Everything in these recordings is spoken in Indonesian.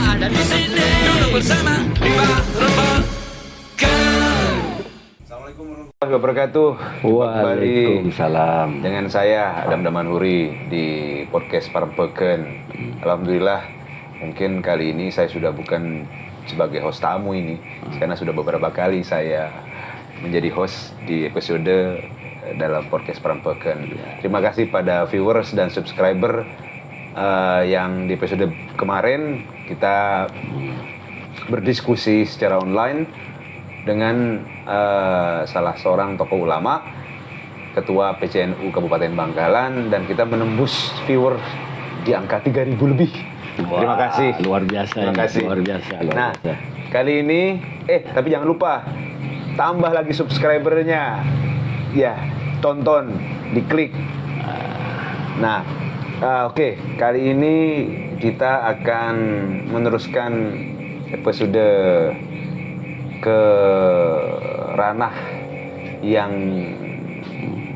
ada di sini. Duduk bersama di Barokan. Assalamualaikum warahmatullahi wabarakatuh. Waalaikumsalam. Dengan saya Adam Damanhuri di podcast Parempeken. Alhamdulillah, mungkin kali ini saya sudah bukan sebagai host tamu ini, karena sudah beberapa kali saya menjadi host di episode dalam podcast Parempeken. Terima kasih pada viewers dan subscriber yang di episode kemarin kita berdiskusi secara online dengan salah seorang tokoh ulama, ketua PCNU Kabupaten Bangkalan, dan kita menembus viewer di angka 3.000 lebih. Wah, Terima kasih. Luar biasa. Terima kasih. Luar biasa. Nah, kali ini tapi jangan lupa tambah lagi subscribernya. Ya, tonton, diklik. Nah, oke. Kali ini kita akan meneruskan episode ke ranah yang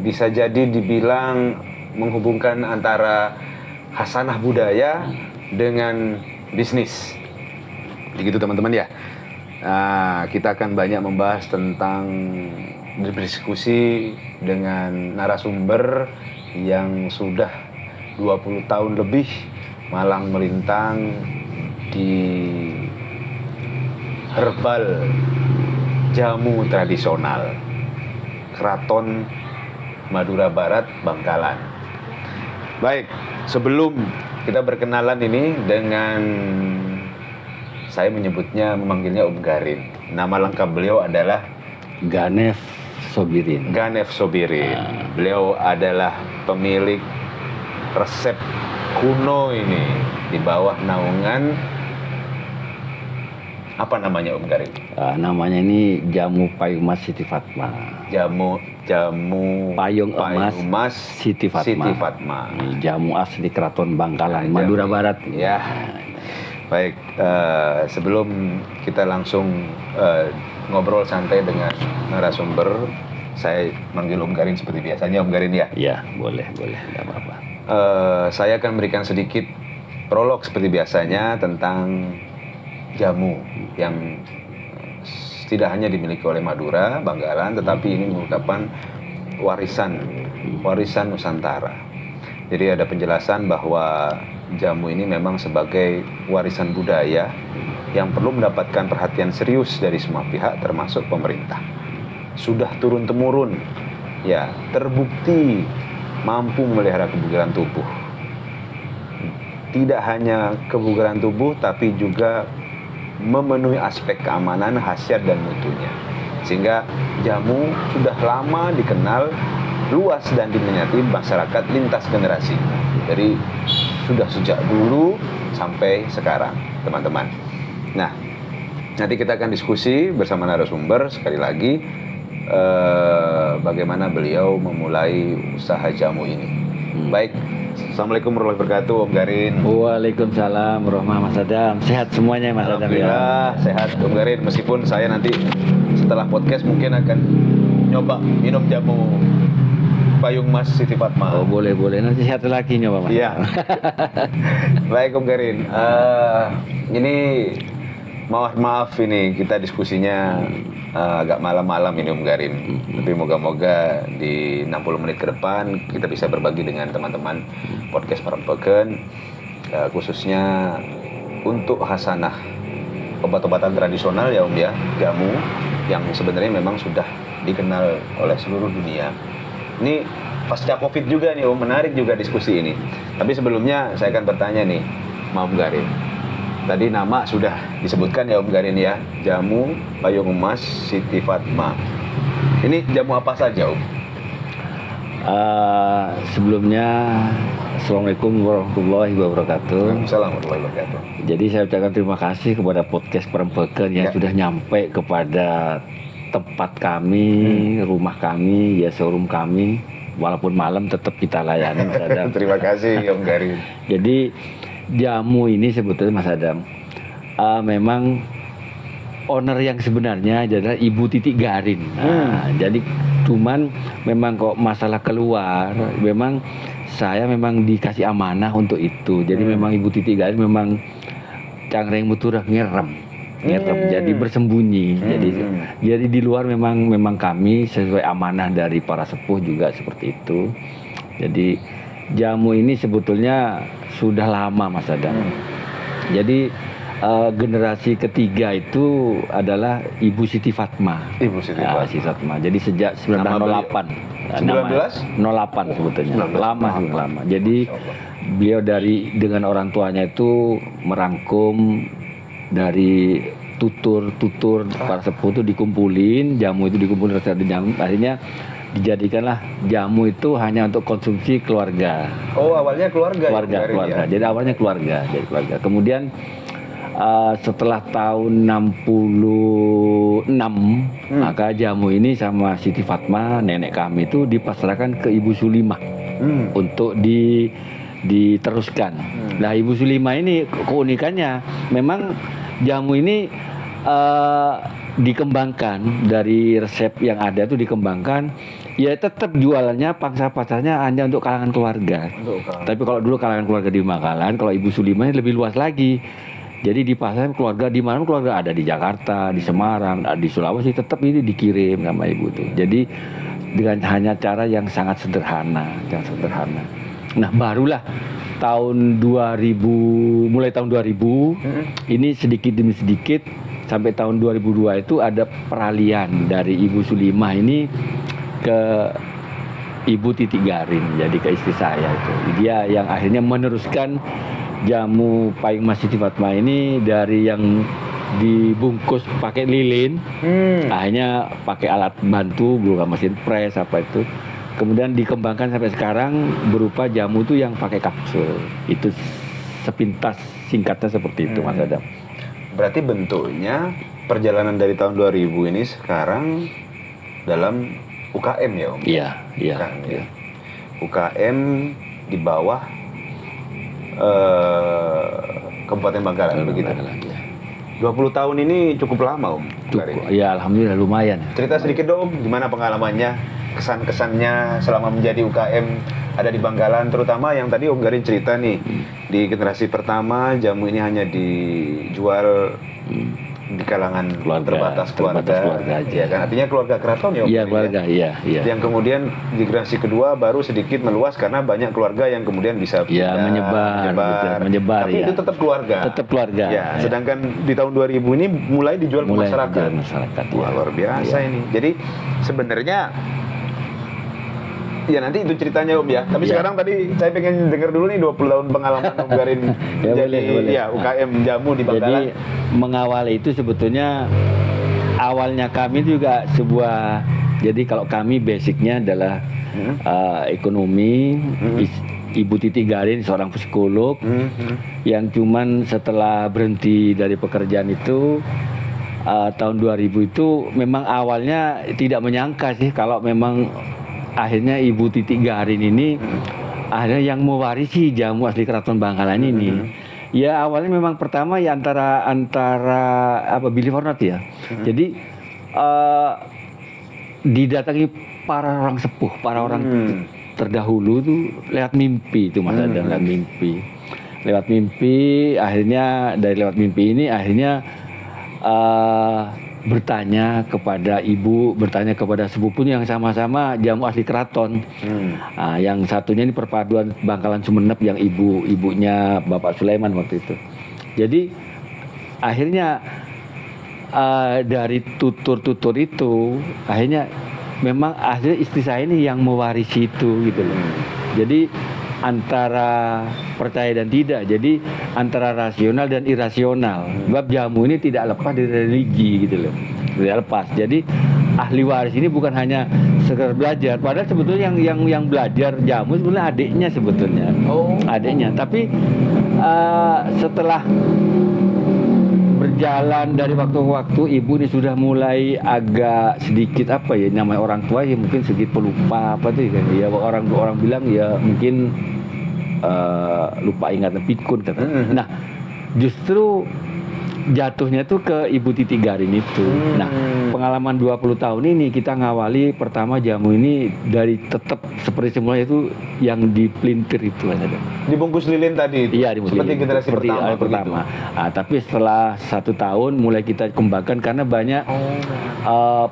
bisa jadi dibilang menghubungkan antara khasanah budaya dengan bisnis. Begitu teman-teman ya. Nah, kita akan banyak membahas tentang berdiskusi dengan narasumber yang sudah 20 tahun lebih malang melintang di herbal jamu tradisional Keraton Madura Barat Bangkalan. Baik, sebelum kita berkenalan ini dengan, saya memanggilnya Om Garin. Nama lengkap beliau adalah Ganef Sobirin. Ganef Sobirin. Beliau adalah pemilik resep kuno ini di bawah naungan, apa namanya Om Garin? Namanya ini jamu payung emas Siti Fatma. Jamu Payung emas Siti Fatma. Ini jamu asli Keraton Bangkalan, Madura Barat. Ya. Baik, sebelum kita langsung ngobrol santai dengan narasumber, saya manggil Om Garin seperti biasanya, Om Garin ya. Ya, boleh, nggak apa-apa. Saya akan memberikan sedikit prolog seperti biasanya tentang jamu yang tidak hanya dimiliki oleh Madura, Bangkalan, tetapi ini merupakan warisan Nusantara. Jadi ada penjelasan bahwa jamu ini memang sebagai warisan budaya yang perlu mendapatkan perhatian serius dari semua pihak, termasuk pemerintah. Sudah turun-temurun, ya, terbukti mampu memelihara kebugaran tubuh. Tidak hanya kebugaran tubuh, tapi juga memenuhi aspek keamanan, khasiat, dan mutunya. Sehingga jamu sudah lama dikenal luas dan diminati masyarakat lintas generasi. Jadi sudah sejak dulu sampai sekarang, teman-teman. Nah, nanti kita akan diskusi bersama narasumber sekali lagi bagaimana beliau memulai usaha jamu ini. Baik, Assalamualaikum warahmatullahi wabarakatuh, Om Garin. Waalaikumsalam warahmatullahi Mas Adam. Sehat semuanya Mas Adam ya? Alhamdulillah, sehat Om Garin. Meskipun saya nanti setelah podcast mungkin akan nyoba minum jamu payung emas Siti Fatma. Oh, boleh. Nanti sehat lagi nyoba Mas. Iya. Baik Om Garin. Ini maaf ini kita diskusinya agak malam-malam ini Om Garin. Tapi moga-moga di 60 menit ke depan kita bisa berbagi dengan teman-teman podcast Parempeken, khususnya untuk khasanah obat-obatan tradisional ya Om ya, jamu yang sebenarnya memang sudah dikenal oleh seluruh dunia. Ini pasca Covid juga nih Om, menarik juga diskusi ini. Tapi sebelumnya saya akan bertanya nih, Om Garin. Tadi nama sudah disebutkan ya Om Garin ya, jamu payung emas Siti Fatma. Ini jamu apa saja Om? Sebelumnya Assalamualaikum warahmatullahi wabarakatuh. Waalaikumsalam warahmatullahi wabarakatuh. Jadi saya ucapkan terima kasih kepada podcast Parempeken yang sudah nyampe kepada tempat kami, rumah kami, ya showroom kami. Walaupun malam tetap kita layani Mas Adam. Terima kasih Om Garin. Jadi jamu ini sebetulnya Mas Adam, memang owner yang sebenarnya adalah Ibu Titi Garin. Jadi cuman memang kok masalah keluar, memang saya memang dikasih amanah untuk itu. Jadi memang Ibu Titi Garin memang Cangreng Mutura ngerem, jadi bersembunyi. Jadi di luar memang kami sesuai amanah dari para sepuh juga seperti itu. Jadi jamu ini sebetulnya sudah lama Mas Adam. Jadi generasi ketiga itu adalah Ibu Siti Fatma. Ibu Siti Fatma. Siti Fatma. Jadi sejak 1908. 08 sebetulnya. Lama. Jadi beliau dengan orang tuanya itu merangkum dari tutur para sepuh itu dikumpulin, jamu itu dikumpulin jamu, akhirnya dijadikanlah jamu itu hanya untuk konsumsi keluarga. Oh, awalnya keluarga. Ya? Jadi awalnya keluarga. Kemudian setelah tahun 66 maka jamu ini sama Siti Fatma, nenek kami itu dipasrahkan ke Ibu Sulimah untuk diteruskan. Nah, Ibu Sulimah ini keunikannya memang jamu ini dikembangkan dari resep yang ada itu dikembangkan, ya tetap jualannya pangsa pasarnya hanya untuk kalangan keluarga. Tapi kalau dulu kalangan keluarga di Bangkalan, kalau Ibu Sulimah ini lebih luas lagi. Jadi di pasar keluarga di mana keluarga ada di Jakarta, di Semarang, di Sulawesi tetap ini dikirim sama ibu itu. Jadi dengan hanya cara yang sangat sederhana. Nah, barulah tahun 2000, mulai tahun 2000 ini sedikit demi sedikit sampai tahun 2002 itu ada peralihan dari Ibu Sulimah ini ke Ibu Titi Garin, jadi ke istri saya itu. Dia yang akhirnya meneruskan jamu Payung Mas Siti Fatma ini dari yang dibungkus pakai lilin, akhirnya pakai alat bantu berupa mesin pres apa itu. Kemudian dikembangkan sampai sekarang berupa jamu itu yang pakai kapsul. Itu sepintas singkatnya seperti itu Mas Adam. Berarti bentuknya perjalanan dari tahun 2000 ini sekarang dalam UKM ya Om? Iya. UKM, ya. UKM di bawah Kabupaten Bangkalan begitu. Ya. 20 tahun ini cukup lama Om. Ya alhamdulillah lumayan. Cerita sedikit dong Om, gimana pengalamannya, kesan-kesannya selama menjadi UKM ada di Bangkalan, terutama yang tadi Om Garin cerita nih, di generasi pertama jamu ini hanya dijual di kalangan terbatas keluarga aja. Ya kan, artinya keluarga keraton ya Om. Iya, keluarga, iya. Yang kemudian di generasi kedua baru sedikit meluas karena banyak keluarga yang kemudian bisa menyebar. Tapi itu tetap keluarga. Tetap keluarga. Ya, sedangkan di tahun 2000 ini mulai dijual ke masyarakat. Wah, luar biasa ini. Jadi sebenarnya ya nanti itu ceritanya Om ya. Tapi sekarang tadi saya pengen dengar dulu nih 20 tahun pengalaman Om Garin jadi UKM jamu di Bangkalan. Jadi mengawali itu sebetulnya awalnya kami juga jadi kalau kami basicnya adalah ekonomi. Ibu Titi Garin seorang psikolog yang cuman setelah berhenti dari pekerjaan itu tahun 2000 itu memang awalnya tidak menyangka sih kalau memang akhirnya Ibu Titi Garin ini akhirnya yang mewarisi jamu asli Keraton Bangkalan ini. Ya awalnya memang pertama ya antara belief or not ya. Jadi didatangi para orang sepuh, para orang terdahulu itu lewat mimpi itu Mas Adam, lewat mimpi akhirnya dari lewat mimpi ini akhirnya bertanya kepada sepupunya yang sama-sama jamu asli keraton. Yang satunya ini perpaduan Bangkalan Sumenep yang ibunya Bapak Sulaiman waktu itu. Jadi akhirnya dari tutur itu akhirnya memang akhirnya istri saya ini yang mewarisi itu gitu loh. Jadi antara percaya dan tidak, jadi antara rasional dan irasional. Sebab jamu ini tidak lepas dari religi gitu loh, tidak lepas. Jadi ahli waris ini bukan hanya sekedar belajar, padahal sebetulnya yang belajar jamu sebenarnya adiknya sebetulnya, adiknya. Tapi setelah berjalan dari waktu ke waktu, ibu ini sudah mulai agak sedikit namanya orang tua ya mungkin sedikit pelupa kan ya, orang bilang ya mungkin lupa ingatan pikun kata. Nah justru jatuhnya tuh ke Ibu Titi Garin itu. Nah, pengalaman 20 tahun ini kita ngawali pertama jamu ini dari tetap seperti semula itu yang dipelintir itu Mas Adam. Dibungkus lilin tadi itu. Iya, Seperti generasi seperti pertama. hari pertama. Nah, tapi setelah 1 tahun mulai kita kembangkan karena banyak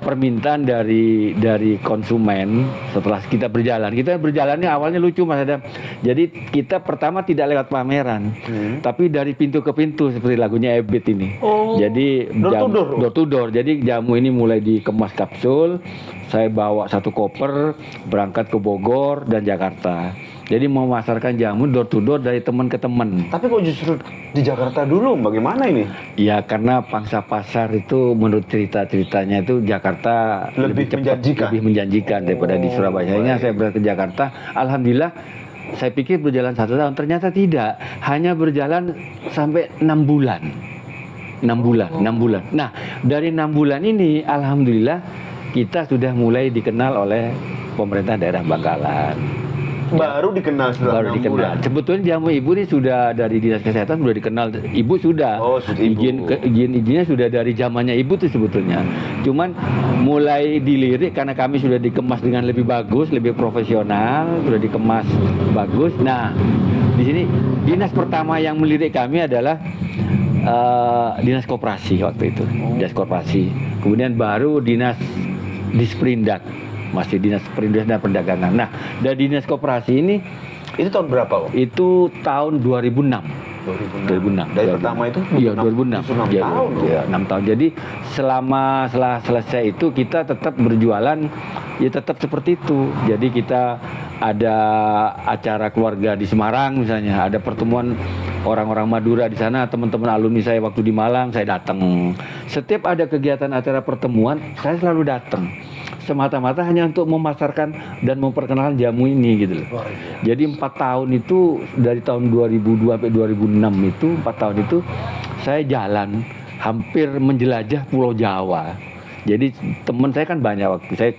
permintaan dari konsumen setelah kita berjalan. Kita berjalannya awalnya lucu Mas Adam. Jadi kita pertama tidak lewat pameran, tapi dari pintu ke pintu seperti lagunya Ebit ini. Jadi door to door. Jadi jamu ini mulai dikemas kapsul. Saya bawa 1 koper berangkat ke Bogor dan Jakarta. Jadi memasarkan jamu door to door dari teman ke teman. Tapi kok justru di Jakarta dulu? Bagaimana ini? Ya karena pangsa pasar itu menurut cerita-ceritanya itu Jakarta Lebih cepat, menjanjikan. lebih menjanjikan daripada di Surabaya. Sehingga saya berangkat ke Jakarta. Alhamdulillah saya pikir berjalan 1 tahun, ternyata tidak. Hanya berjalan sampai 6 bulan. 6 bulan. Nah, dari 6 bulan ini alhamdulillah kita sudah mulai dikenal oleh pemerintah daerah Bangkalan. Baru dikenal setelah Baru 6 dikenal. bulan. Sebetulnya jamu ibu ini sudah dari dinas kesehatan sudah dikenal. Ibu sudah. Oh, sudah ibu. Izinnya sudah dari zamannya ibu tuh sebetulnya. Cuman mulai dilirik karena kami sudah dikemas dengan lebih bagus, lebih profesional, sudah dikemas bagus. Nah, di sini dinas pertama yang melirik kami adalah dinas koperasi waktu itu. Dinas koperasi. Kemudian baru dinas Disperindak. Masih dinas perindustrian dan perdagangan. Nah, dari dinas koperasi ini Itu tahun berapa, Om? itu tahun 2006. 2006. Dari pertama itu? Iya, 2006. Justru 6 Iya, tahun. iya, 6 tahun. Jadi setelah selesai itu kita tetap berjualan ya tetap seperti itu. Jadi kita ada acara keluarga di Semarang misalnya, ada pertemuan orang-orang Madura di sana, teman-teman alumni saya waktu di Malang, saya datang. Setiap ada kegiatan acara pertemuan, saya selalu datang. Semata-mata hanya untuk memasarkan dan memperkenalkan jamu ini gitu loh. Jadi 4 tahun itu dari tahun 2002 sampai 2006 itu 4 tahun itu saya jalan hampir menjelajah Pulau Jawa. Jadi teman saya kan banyak waktu saya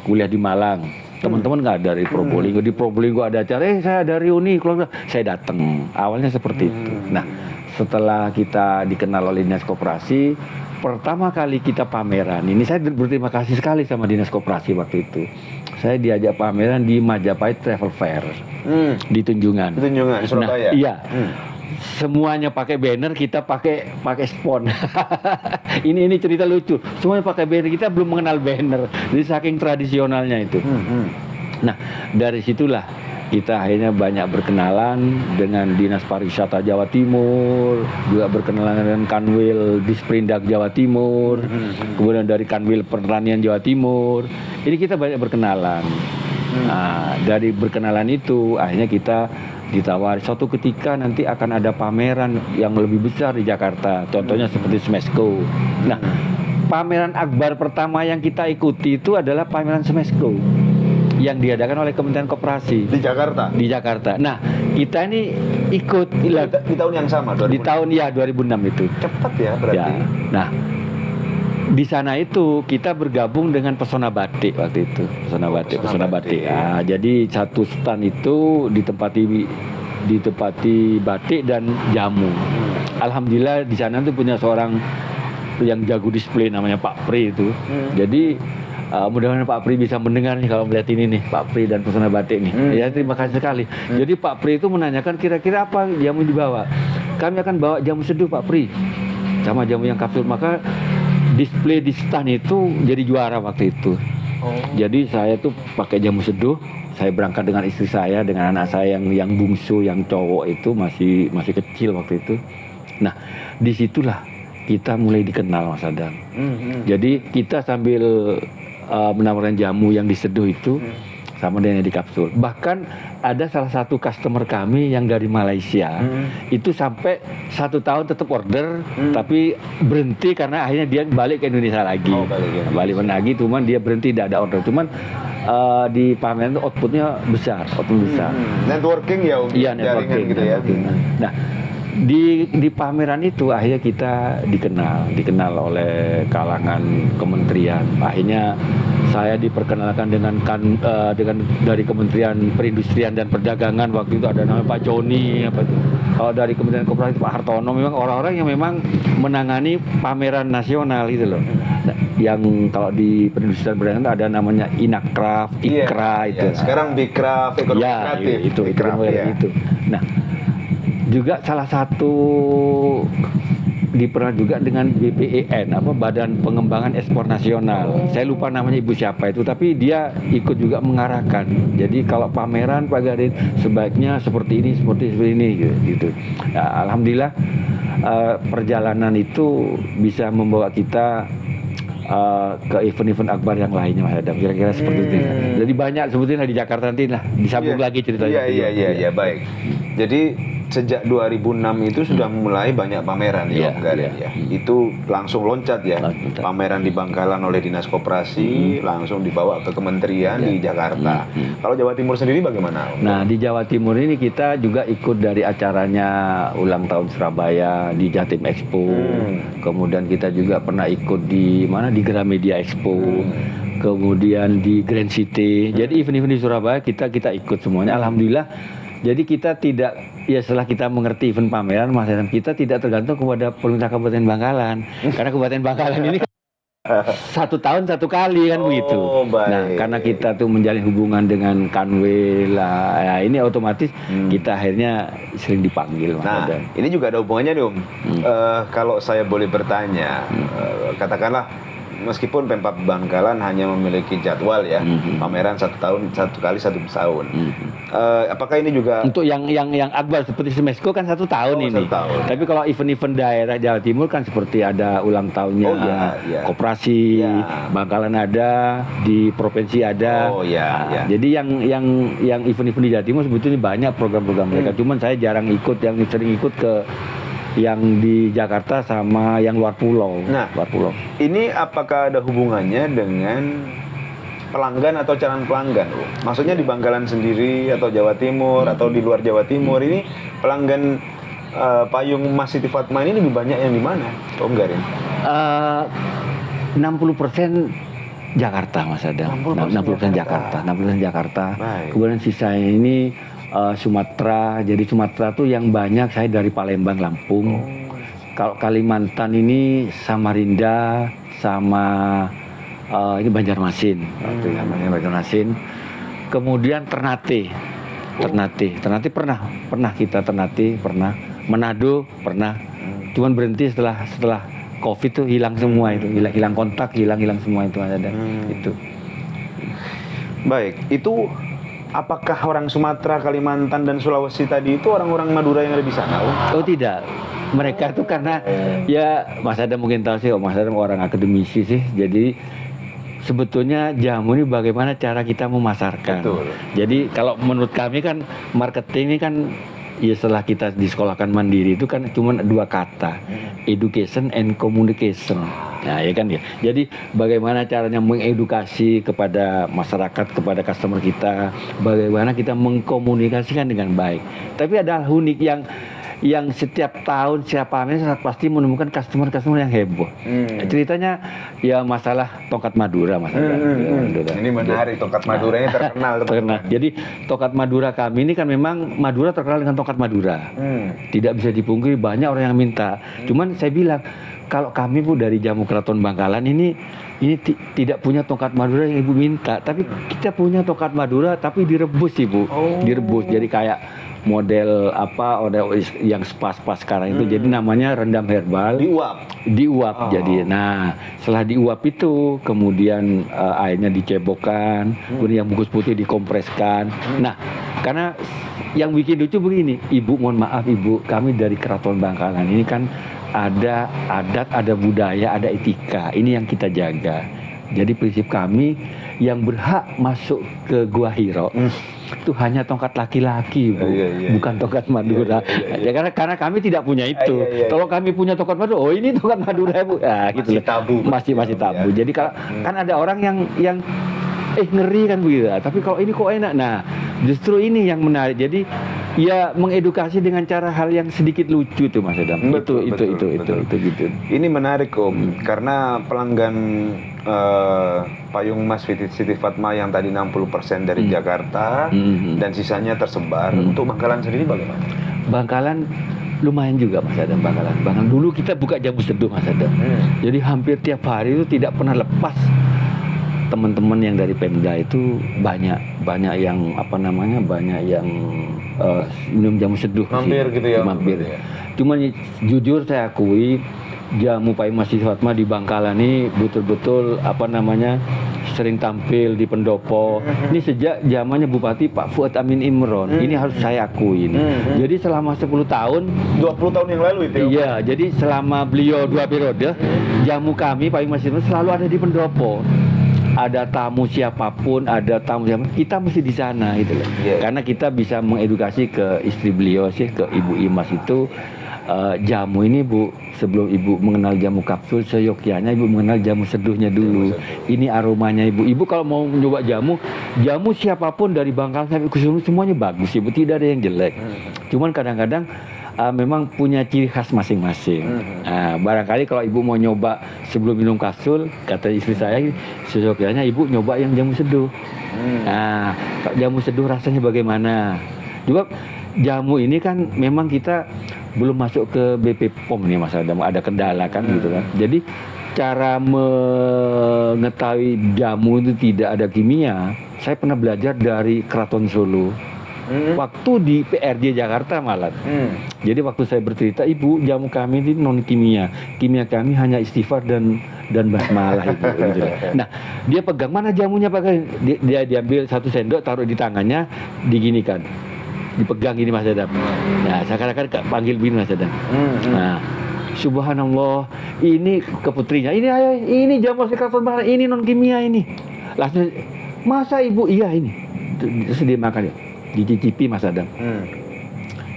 kuliah di Malang. Teman-teman nggak dari Probolinggo, di Probolinggo ada acara, saya dari Uni, keluarga, saya datang. Awalnya seperti itu. Nah, setelah kita dikenal oleh dinas koperasi, pertama kali kita pameran. Ini saya berterima kasih sekali sama dinas koperasi waktu itu. Saya diajak pameran di Majapahit Travel Fair di Tunjungan. Di Tunjungan, di Surabaya. Nah, iya. Semuanya pakai banner, kita pakai spon. ini cerita lucu. Semuanya pakai banner, kita belum mengenal banner. Jadi saking tradisionalnya itu. Nah, dari situlah kita akhirnya banyak berkenalan dengan Dinas Pariwisata Jawa Timur, juga berkenalan dengan Kanwil Disperindak Jawa Timur, kemudian dari Kanwil Pertanian Jawa Timur. Ini kita banyak berkenalan. Nah, dari berkenalan itu akhirnya kita ditawari suatu ketika nanti akan ada pameran yang lebih besar di Jakarta, contohnya seperti Smesco. Nah, pameran akbar pertama yang kita ikuti itu adalah pameran Smesco yang diadakan oleh Kementerian Koperasi Di Jakarta. di Jakarta. Nah, kita ini ikut Di tahun yang sama, 2006. di tahun ya 2006 itu. Cepat ya berarti. Ya. Nah, di sana itu kita bergabung dengan Pesona Batik waktu itu. Pesona Batik. Nah, jadi satu stand itu ditempati batik dan jamu. Alhamdulillah di sana tuh punya seorang yang jago display namanya Pak Pri itu. Jadi mudah-mudahan Pak Pri bisa mendengar nih kalau melihat ini nih, Pak Pri dan Pesona Batik nih. Ya, terima kasih sekali. Jadi Pak Pri itu menanyakan kira-kira apa jamu dibawa. Kami akan bawa jamu seduh Pak Pri sama jamu yang kapsul. Maka display di stand itu jadi juara waktu itu. Jadi saya tuh pakai jamu seduh. Saya berangkat dengan istri saya, dengan anak saya yang bungsu, yang cowok itu masih kecil waktu itu. Nah, disitulah kita mulai dikenal Mas Adam. Jadi kita sambil menawarkan jamu yang diseduh itu sama dengan yang di kapsul. Bahkan ada salah satu customer kami yang dari Malaysia itu sampai 1 tahun tetap order, tapi berhenti karena akhirnya dia balik ke Indonesia lagi. Balik lagi, cuman dia berhenti, tidak ada order. Cuman di pameran itu outputnya besar. Networking ya, Om? Iya, Jaringan networking. gitu ya. Nah, di pameran itu akhirnya kita dikenal oleh kalangan kementerian. Akhirnya saya diperkenalkan dengan dari Kementerian Perindustrian dan Perdagangan. Waktu itu ada namanya Pak Joni, apa itu. Kalau dari Kementerian Koperasi Pak Hartono, memang orang-orang yang memang menangani pameran nasional gitu loh. Nah, yang kalau di perindustrian perdagangan ada namanya Inakraf, Ikra itu. Iya. Sekarang Bikraf, ekonomi Ya, kreatif. itu Bikraf, ekonomi ya. itu. Nah, juga salah satu diperan juga dengan BPEN, Badan Pengembangan Ekspor Nasional. Saya lupa namanya ibu siapa itu, tapi dia ikut juga mengarahkan. Jadi kalau pameran Pak Garin sebaiknya seperti ini gitu. Ya, alhamdulillah perjalanan itu bisa membawa kita ke event-event akbar yang lainnya, Mas Adam. Kira-kira seperti itu. Jadi banyak sebetulnya di Jakarta nanti lah disambung lagi ceritanya. Iya, baik. Jadi sejak 2006 itu sudah mulai banyak pameran di Om Garin ya. Itu langsung loncat ya. Pameran di Bangkalan oleh Dinas Koperasi, langsung dibawa ke kementerian di Jakarta. Kalau Jawa Timur sendiri bagaimana, Om? Nah, di Jawa Timur ini kita juga ikut dari acaranya ulang tahun Surabaya di Jatim Expo. Kemudian kita juga pernah ikut di mana, di Gramedia Expo. Kemudian di Grand City. Jadi event-event di Surabaya kita ikut semuanya. Alhamdulillah. Jadi kita tidak, ya setelah kita mengerti event pameran, Mas Adam, kita tidak tergantung kepada pemerintah Kabupaten Bangkalan. Karena Kabupaten Bangkalan ini kan 1 tahun 1 kali kan begitu. Baik. Nah, karena kita tuh menjalin hubungan dengan Kanwil lah, ya ini otomatis kita akhirnya sering dipanggil, Mas Nah, Adam. ini juga ada hubungannya nih, Om. Kalau saya boleh bertanya, katakanlah meskipun Pemkab Bangkalan hanya memiliki jadwal ya, pameran 1 tahun 1 kali 1 tahun. Apakah ini juga Untuk yang akbar seperti Semesco kan 1 tahun ini. 1 tahun. Tapi kalau event-event daerah Jawa Timur kan seperti ada ulang tahunnya Koperasi, Bangkalan ada, di provinsi ada. Jadi yang event-event di Jawa Timur sebetulnya banyak program-program mereka. Cuman saya jarang ikut, yang sering ikut ke yang di Jakarta sama yang luar pulau. Nah, luar pulau. Ini apakah ada hubungannya dengan pelanggan atau calon pelanggan? Maksudnya di Bangkalan sendiri atau Jawa Timur atau di luar Jawa Timur ini pelanggan payung Mas Siti Fatma ini lebih banyak yang di mana, Om Garin? 60% Jakarta, Mas Adam. 60% Jakarta. 60% Jakarta. Baik. Kemudian sisanya ini Sumatera. Jadi Sumatera tuh yang banyak saya dari Palembang, Lampung. Kalau Kalimantan ini Samarinda sama ini Banjarmasin. Banjarmasin. Kemudian Ternate pernah kita pernah. Manado pernah. Cuman berhenti setelah COVID tuh hilang semua itu, hilang kontak, hilang semua itu ada. Itu. Baik, itu apakah orang Sumatera, Kalimantan dan Sulawesi tadi itu orang-orang Madura yang ada di sana? Oh tidak, mereka itu karena ya Mas Adam mungkin tahu sih, Mas Adam orang akademisi sih, jadi sebetulnya jamu ini bagaimana cara kita memasarkan. Betul. Jadi kalau menurut kami kan marketing ini kan ya setelah kita disekolahkan mandiri itu kan cuma 2 kata, education and communication. Nah ya kan ya. Jadi bagaimana caranya mengedukasi kepada masyarakat, kepada customer kita, bagaimana kita mengkomunikasikan dengan baik. Tapi ada hal unik yang setiap tahun siapa pameran pasti menemukan customer yang heboh. Ceritanya ya masalah tongkat Madura, Mas. Ini menarik, tongkat Madura ini terkenal. Jadi tongkat Madura kami ini kan memang Madura terkenal dengan tongkat Madura. Tidak bisa dipungkiri banyak orang yang minta. Cuman saya bilang kalau kami Bu dari Jamu Keraton Bangkalan ini tidak punya tongkat Madura yang Ibu minta, tapi kita punya tongkat Madura tapi direbus Ibu. Direbus jadi kayak model yang spas-pas sekarang itu. Jadi namanya rendam herbal. Diuap. Jadi nah setelah diuap itu kemudian airnya dicebokkan, kemudian yang bungkus putih dikompreskan. Nah karena yang bikin lucu begini, Ibu mohon maaf Ibu, kami dari Keraton Bangkalan ini kan ada adat, ada budaya, ada etika, ini yang kita jaga. Jadi prinsip kami yang berhak masuk ke Gua Hiro itu hanya tongkat laki-laki, Bu, bukan tongkat Madura. Ya, karena kami tidak punya itu. Kalau kami punya tongkat Madura, ini tongkat Madura, Bu. Nah, gitu. Masih tabu. Jadi kan ada orang yang ngeri kan begitu. Tapi kalau ini kok enak. Nah, justru ini yang menarik. Jadi Ya mengedukasi dengan cara hal yang sedikit lucu tuh Mas Adam. Betul, itu betul. gitu. Ini menarik Om, karena pelanggan Payung Mas Siti Fatma yang tadi 60% dari Jakarta dan sisanya tersebar. Untuk Bangkalan sendiri bagaimana? Bangkalan lumayan juga Mas Adam, Bangkalan dulu kita buka jamu seduh Mas Adam. Jadi hampir tiap hari itu tidak pernah lepas. Teman-teman yang dari Pemda itu banyak yang banyak yang minum jamu seduh Mampir sih. gitu ya? Mampir. Ya. Cuman jujur saya akui jamu Payung Mas Siti Fatma di Bangkalan ini betul-betul sering tampil di pendopo. Ini sejak zamannya Bupati Pak Fuad Amin Imron. Ini harus saya akui ini. Jadi selama 10 tahun 20 tahun yang lalu itu ya? Iya, jadi selama beliau 2 periode, jamu kami Payung Mas Siti Fatma selalu ada di pendopo. Ada tamu siapapun, kita mesti di sana gitu loh. Yeah. Karena kita bisa mengedukasi ke istri beliau sih, ke Ibu Imas itu jamu ini Bu, sebelum Ibu mengenal jamu kapsul, seyogyanya Ibu mengenal jamu seduhnya dulu. Ini aromanya Ibu. Ibu kalau mau mencoba jamu siapapun dari Bangkalan sampai ke Solo semuanya bagus Ibu, tidak ada yang jelek. Cuman kadang-kadang memang punya ciri khas masing-masing. Barangkali kalau Ibu mau nyoba sebelum minum kapsul, kata istri saya, seyogyanya Ibu nyoba yang jamu seduh. Jamu seduh rasanya bagaimana? Juga jamu ini kan memang kita belum masuk ke BP POM nih Mas Adam, ada kendala kan gitu kan. Jadi cara mengetahui jamu itu tidak ada kimia, saya pernah belajar dari Keraton Solo. Waktu di PRJ Jakarta malah. Jadi waktu saya bercerita, Ibu, jamu kami ini non kimia. Kimia kami hanya istighfar dan basmalah Ibu. Gitu. Nah, dia pegang mana jamunya Pak? Dia diambil 1 sendok, taruh di tangannya, diginikan. Dipegang gini Mas Adam. Nah, seakan-akan panggil begini Mas Adam. Nah, subhanallah, ini ke putrinya. Ini jamu Keraton Bangkalan, ini non kimia ini. Langsung, masa Ibu? Iya ini. Terus dia makan ya. Dicicipi Mas Adam.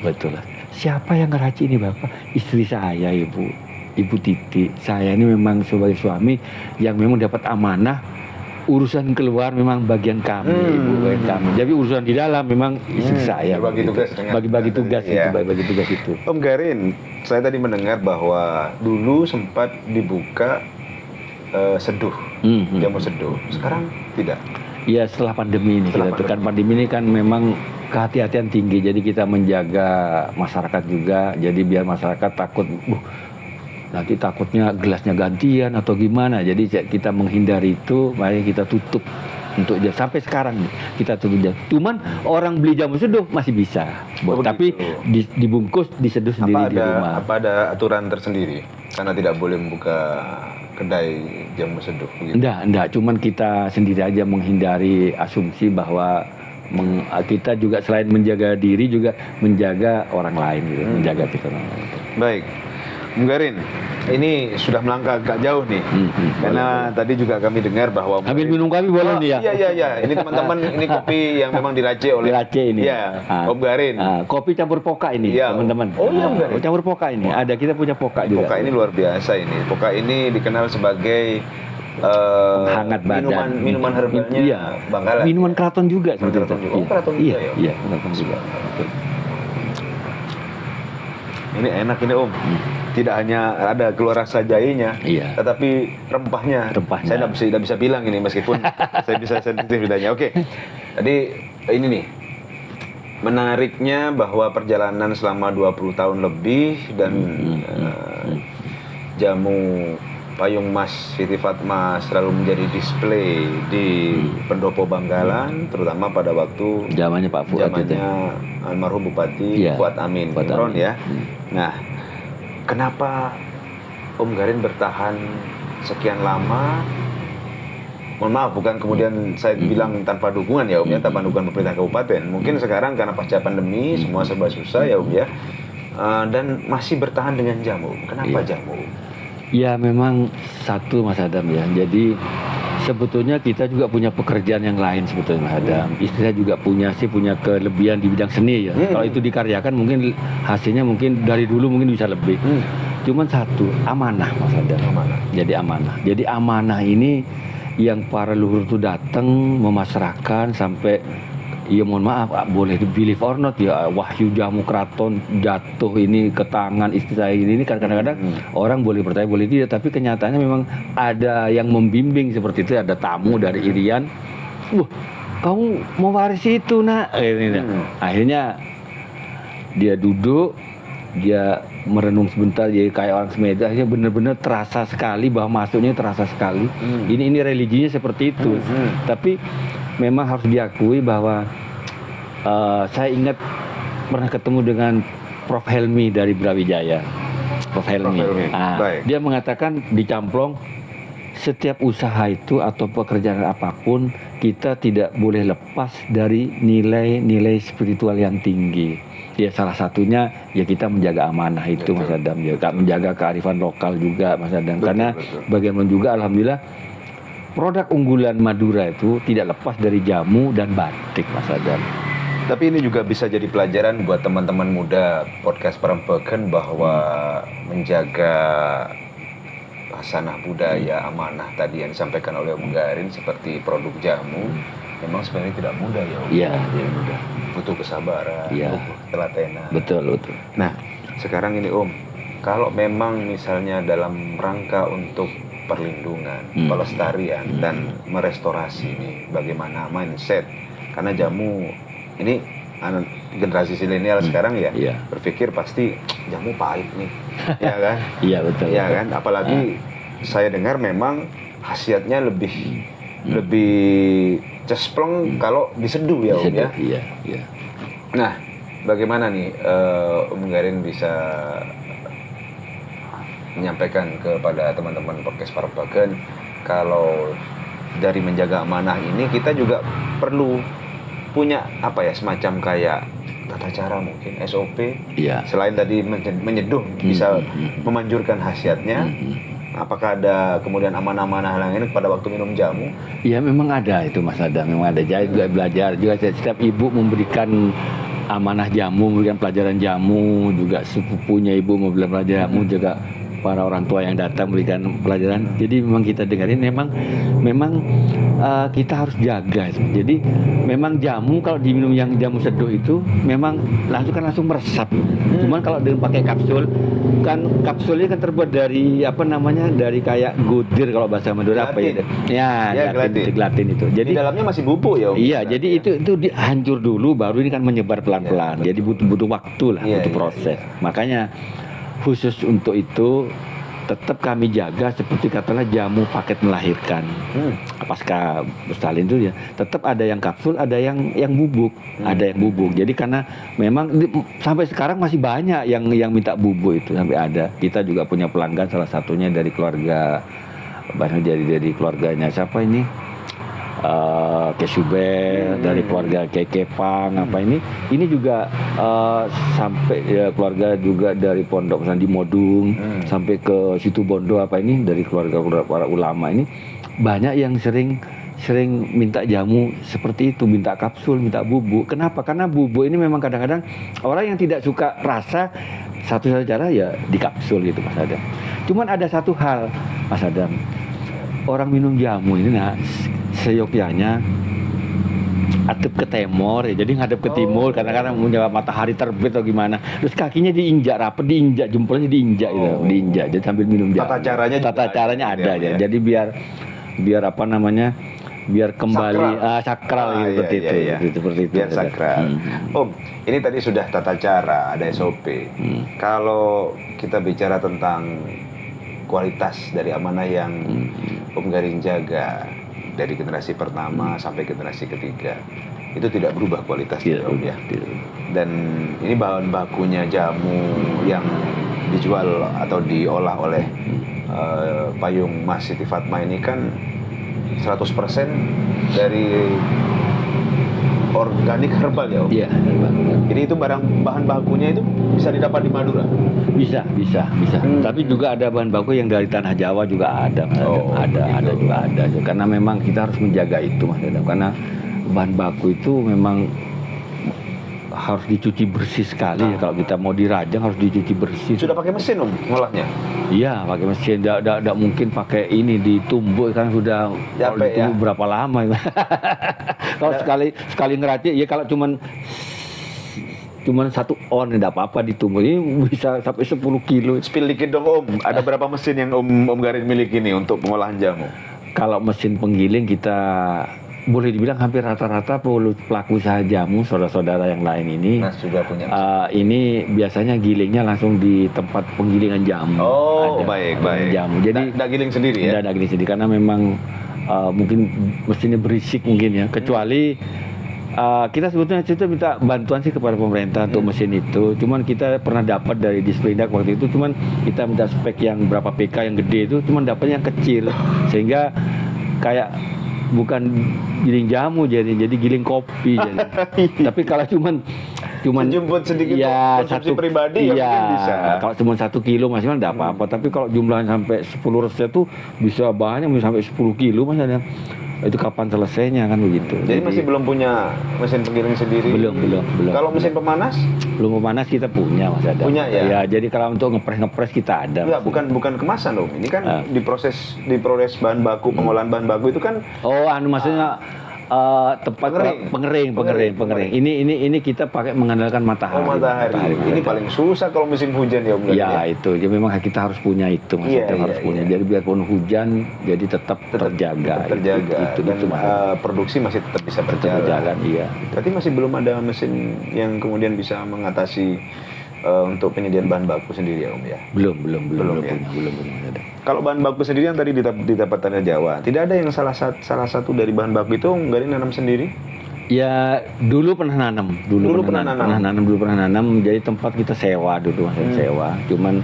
Betul lah. Siapa yang ngeracik ini Bapak? Istri saya Ibu Titi. Saya ini memang sebagai suami yang memang dapat amanah, urusan keluar memang bagian kami, Ibu, bagian kami. Jadi urusan di dalam memang istri saya. Bagi tugas. Bagi tugas itu, Ya. bagi tugas itu. Om Garin, saya tadi mendengar bahwa dulu sempat dibuka seduh, jamu seduh. Sekarang tidak. Ya setelah pandemi ini, pandemi ini kan memang kehati-hatian tinggi, jadi kita menjaga masyarakat juga, jadi biar masyarakat takut, nanti takutnya gelasnya gantian atau gimana, jadi kita menghindari itu, makanya kita tutup untuk sampai sekarang kita tutup. Cuman orang beli jamu seduh masih bisa, tapi dibungkus diseduh sendiri di rumah. Apa ada aturan tersendiri karena tidak boleh membuka kedai jamu seduh begitu? Enggak, cuman kita sendiri aja menghindari asumsi bahwa kita juga selain menjaga diri juga menjaga orang lain gitu, menjaga kita orang lain. Baik. Om Garin, ini sudah melangkah agak jauh nih. Karena tadi juga kami dengar bahwa ambil minum kami boleh nih ya? Iya. Ini teman-teman, ini kopi yang memang diracik oleh ini. Iya, Om Garin. Kopi campur poka ini, ya, teman-teman. Oh iya, Om Garin. Campur poka ini. Ada, kita punya poka juga. Poka ini luar biasa ini. Poka ini dikenal sebagai penghangat badan. Minuman herbalnya Bangkalan. Minuman keraton juga sebetulnya. Keraton juga ya? Iya, keraton juga. Ini enak ini Om. Tidak hanya ada keluar rasa jahenya, tetapi rempahnya. Saya tidak bisa bilang ini meskipun saya bisa sensitif lidahnya. Oke. Tadi ini nih. Menariknya bahwa perjalanan selama 20 tahun lebih dan jamu Payung Mas Siti Fatma selalu menjadi display di pendopo Bangkalan, terutama pada waktu zamannya Pak Fuad, zamannya almarhum Bupati Fuad Amin Imron ya. Nah, kenapa Om Garin bertahan sekian lama? Mohon maaf, bukan kemudian saya bilang tanpa dukungan ya Om ya, tanpa dukungan pemerintah kabupaten. Mungkin sekarang karena pasca pandemi semua serba susah ya Om ya, dan masih bertahan dengan jamu. Kenapa jamu? Ya memang satu Mas Adam ya. Jadi sebetulnya kita juga punya pekerjaan yang lain sebetulnya Mas Adam. Istri saya juga punya kelebihan di bidang seni ya. Kalau itu dikaryakan mungkin hasilnya mungkin dari dulu mungkin bisa lebih. Cuman satu, amanah Mas Adam. Jadi amanah. Jadi amanah ini yang para leluhur itu datang memasrahkan sampai ya mohon maaf, boleh believe or not ya, wahyu jamu keraton jatuh ini ke tangan istri saya ini kan kadang-kadang orang boleh percaya boleh tidak, tapi kenyataannya memang ada yang membimbing seperti itu. Ada tamu dari Irian, wah kamu mau waris itu nak, akhirnya dia duduk, dia merenung sebentar, dia kayak orang semeda, akhirnya benar-benar terasa sekali bahwa masuknya terasa sekali. Ini religinya seperti itu. Tapi memang harus diakui bahwa saya ingat pernah ketemu dengan Prof. Helmi dari Brawijaya. Prof. Helmi. Dia mengatakan di Camplong, setiap usaha itu atau pekerjaan apapun kita tidak boleh lepas dari nilai-nilai spiritual yang tinggi. Ya salah satunya ya kita menjaga amanah itu, Mas Adam, ya menjaga kearifan lokal juga, Mas Adam. Karena bagaimana juga alhamdulillah produk unggulan Madura itu tidak lepas dari jamu dan batik, Mas Adam. Tapi ini juga bisa jadi pelajaran buat teman-teman muda podcast Perempuan bahwa menjaga hasanah budaya, amanah tadi yang disampaikan oleh Om Garin seperti produk jamu memang sebenarnya tidak mudah ya Om. Iya, tidak mudah. Butuh kesabaran, butuh ketelatenan. Betul. Nah, sekarang ini Om, kalau memang misalnya dalam rangka untuk perlindungan, pelestarian dan merestorasi nih, bagaimana mindset? Karena jamu ini generasi milenial sekarang ya berpikir pasti jamu pahit nih, ya kan? Iya betul. Ya kan, apalagi saya dengar memang khasiatnya lebih cespleng kalau diseduh ya Om ya. Iya. Nah, bagaimana nih Om Garin bisa menyampaikan kepada teman-teman podcast Perempuan kalau dari menjaga amanah ini kita juga perlu punya apa ya, semacam kayak tata cara mungkin SOP. Selain tadi menyeduh bisa memanjurkan khasiatnya, apakah ada kemudian amanah-amanah lain pada waktu minum jamu? Ya memang ada itu Mas Adam, memang ada. Saya juga belajar juga, setiap ibu memberikan amanah jamu, memberikan pelajaran jamu, juga sepupunya ibu memberikan pelajaran jamu, juga para orang tua yang datang memberikan pelajaran. Jadi memang kita dengarin, memang kita harus jaga. Jadi memang jamu kalau diminum yang jamu seduh itu memang langsung meresap. Cuman kalau dengan pakai kapsul, kan kapsulnya kan terbuat dari dari kayak gudir kalau bahasa Madura apa ya? Ya, gelatin itu. Jadi di dalamnya masih bubuk ya Om? Iya, jadi itu dihancur dulu, baru ini kan menyebar pelan-pelan. Jadi butuh waktu lah, butuh proses. Makanya khusus untuk itu tetap kami jaga seperti katakanlah jamu paket melahirkan. Pasca bersalin itu ya tetap ada yang kapsul, ada yang bubuk, ada yang bubuk. Jadi karena memang sampai sekarang masih banyak yang minta bubuk itu, sampai ada. Kita juga punya pelanggan, salah satunya dari keluarga, dari keluarganya siapa ini? Kesubel, dari keluarga Kekepang ini juga sampai ya, keluarga juga dari pondok misalnya di Modung sampai ke situ Bondo dari keluarga para ulama ini banyak yang sering minta jamu seperti itu, minta kapsul, minta bubuk. Kenapa? Karena bubuk ini memang kadang-kadang orang yang tidak suka rasa, satu-satunya cara ya di kapsul gitu Mas Adam. Cuman ada satu hal Mas Adam, orang minum jamu ini seyogyanya adep ke timur ya, jadi ngadep ke timur kadang-kadang menjawab matahari terbit atau gimana, terus kakinya diinjak rapet, diinjak jempolnya diinjak diinjak, jadi sambil minum jamu. Tata caranya ada ya. Jadi biar biar kembali sakral gitu, seperti itu. Biar sakral. Om, ini tadi sudah tata cara, ada SOP. Kalau kita bicara tentang kualitas dari amanah yang Om Garin jaga dari generasi pertama sampai generasi ketiga, itu tidak berubah kualitasnya Om ya. Dan ini bahan bakunya jamu yang dijual atau diolah oleh Payung Mas Siti Fatma ini kan 100% dari organik herbal ya Om? Iya, herbal. Jadi itu bahan bakunya itu bisa didapat di Madura? Bisa. Tapi juga ada bahan baku yang dari tanah Jawa juga ada. Ada. Karena memang kita harus menjaga itu Mas Adam. Karena bahan baku itu memang harus dicuci bersih sekali. Kalau kita mau dirajang harus dicuci bersih. Sudah pakai mesin Om ngolahnya? Iya, pakai mesin. Nggak mungkin pakai ini ditumbuk kan sudah Capek kalau ditumbuk ya? berapa lama. Kalau sekali ngeracik ya kalau cuman 1 on enggak apa-apa ditumbuk. Ini bisa sampai 10 kilo. Spill dikit dong Om, ada berapa mesin yang Om Garin miliki nih untuk pengolahan jamu? Kalau mesin penggiling kita boleh dibilang hampir rata-rata pelaku usaha jamu, saudara-saudara yang lain ini Nah, sudah punya. ini biasanya gilingnya langsung di tempat penggilingan jamu. Oh, Ada baik. jamu. Jadi Nggak giling sendiri ya? tidak giling sendiri karena memang mungkin mesinnya berisik mungkin ya. Kecuali kita sebetulnya minta bantuan sih kepada pemerintah untuk mesin itu. Cuman kita pernah dapat dari Disperindak waktu itu, cuman kita minta spek yang berapa PK yang gede itu, cuman dapatnya yang kecil sehingga kayak bukan giling jamu jadi giling kopi jadi. Tapi kalau cuman Jemput sedikit ya konsumsi pribadi ya mungkin bisa. Kalau cuma 1 kilo maksimal enggak apa-apa. Tapi kalau jumlahnya sampai 10 resep tuh bisa banyak, bisa sampai 10 kilo Mas ada. Itu kapan selesainya kan begitu. Jadi masih belum punya mesin penggiling sendiri? Belum. Kalau mesin pemanas? Belum pemanas kita punya Mas ada. Punya ya? Ya, jadi kalau untuk ngepres kita ada. Ya, bukan kemasan dong. Ini kan diproses bahan baku, pengolahan bahan baku itu kan Oh, maksudnya tempat Pengering. pengering. Ini kita pakai mengandalkan matahari. matahari. Ini paling susah kalau musim hujan ya Om Garin. Ya itu, jadi memang kita harus punya itu, Mas. Iya, Kita harus punya. Jadi biarpun hujan, jadi tetap terjaga. terjaga. Itu, Dan Mas. produksi masih tetap bisa Tetap berjalan. berjalan, iya. Berarti masih belum ada mesin yang kemudian bisa mengatasi untuk penyediaan bahan baku sendiri ya Om ya? Belum ya? punya, belum ada. Kalau bahan baku sendiri yang tadi didapat tanah Jawa, tidak ada yang salah satu dari bahan baku itu Om Garin nanam sendiri? Ya dulu pernah nanam, dulu pernah nanam. Jadi tempat kita sewa dulu, sewa. Cuman